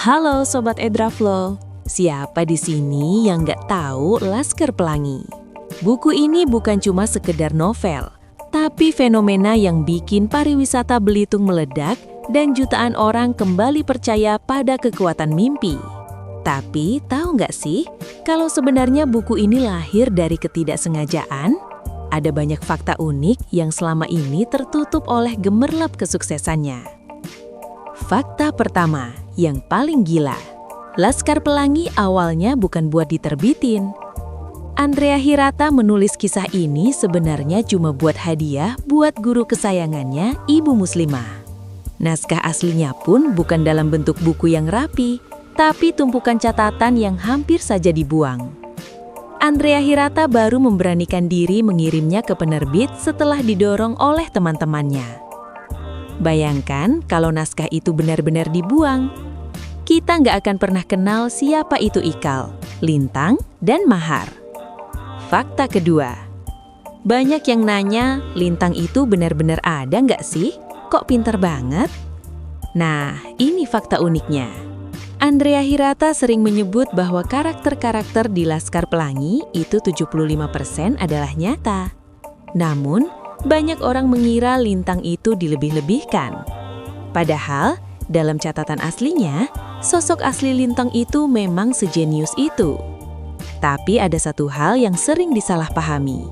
Halo Sobat Edraflo, siapa di sini yang nggak tahu Laskar Pelangi? Buku ini bukan cuma sekedar novel, tapi fenomena yang bikin pariwisata Belitung meledak dan jutaan orang kembali percaya pada kekuatan mimpi. Tapi tahu nggak sih, kalau sebenarnya buku ini lahir dari ketidaksengajaan? Ada banyak fakta unik yang selama ini tertutup oleh gemerlap kesuksesannya. Fakta pertama, yang paling gila. Laskar Pelangi awalnya bukan buat diterbitin. Andrea Hirata menulis kisah ini sebenarnya cuma buat hadiah buat guru kesayangannya, Ibu Muslimah. Naskah aslinya pun bukan dalam bentuk buku yang rapi, tapi tumpukan catatan yang hampir saja dibuang. Andrea Hirata baru memberanikan diri mengirimnya ke penerbit setelah didorong oleh teman-temannya. Bayangkan kalau naskah itu benar-benar dibuang. Kita nggak akan pernah kenal siapa itu Ikal, Lintang, dan Mahar. Fakta kedua. Banyak yang nanya, Lintang itu benar-benar ada nggak sih? Kok pintar banget? Nah, ini fakta uniknya. Andrea Hirata sering menyebut bahwa karakter-karakter di Laskar Pelangi itu 75% adalah nyata. Namun, banyak orang mengira Lintang itu dilebih-lebihkan. Padahal, dalam catatan aslinya, sosok asli Lintang itu memang sejenius itu. Tapi ada satu hal yang sering disalahpahami.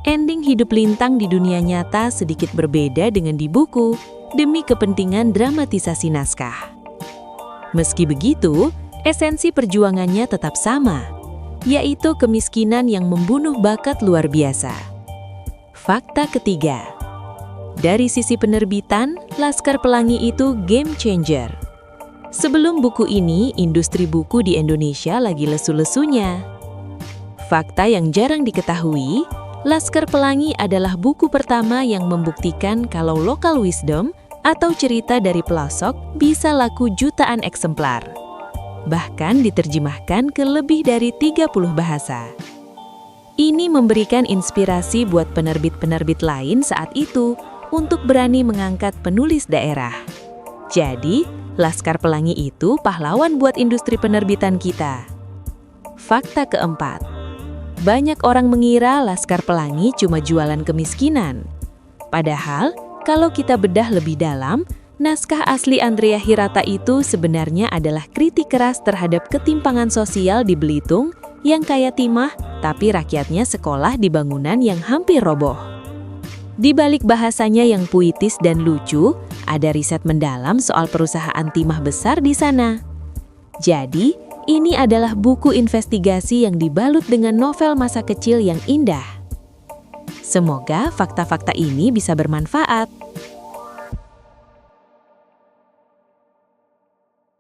Ending hidup Lintang di dunia nyata sedikit berbeda dengan di buku, demi kepentingan dramatisasi naskah. Meski begitu, esensi perjuangannya tetap sama, yaitu kemiskinan yang membunuh bakat luar biasa. Fakta ketiga. Dari sisi penerbitan, Laskar Pelangi itu game changer. Sebelum buku ini, industri buku di Indonesia lagi lesu-lesunya. Fakta yang jarang diketahui, Laskar Pelangi adalah buku pertama yang membuktikan kalau local wisdom atau cerita dari pelosok bisa laku jutaan eksemplar. Bahkan diterjemahkan ke lebih dari 30 bahasa. Ini memberikan inspirasi buat penerbit-penerbit lain saat itu untuk berani mengangkat penulis daerah. Jadi, Laskar Pelangi itu pahlawan buat industri penerbitan kita. Fakta keempat. Banyak orang mengira Laskar Pelangi cuma jualan kemiskinan. Padahal, kalau kita bedah lebih dalam, naskah asli Andrea Hirata itu sebenarnya adalah kritik keras terhadap ketimpangan sosial di Belitung yang kaya timah, tapi rakyatnya sekolah di bangunan yang hampir roboh. Di balik bahasanya yang puitis dan lucu, ada riset mendalam soal perusahaan timah besar di sana. Jadi, ini adalah buku investigasi yang dibalut dengan novel masa kecil yang indah. Semoga fakta-fakta ini bisa bermanfaat.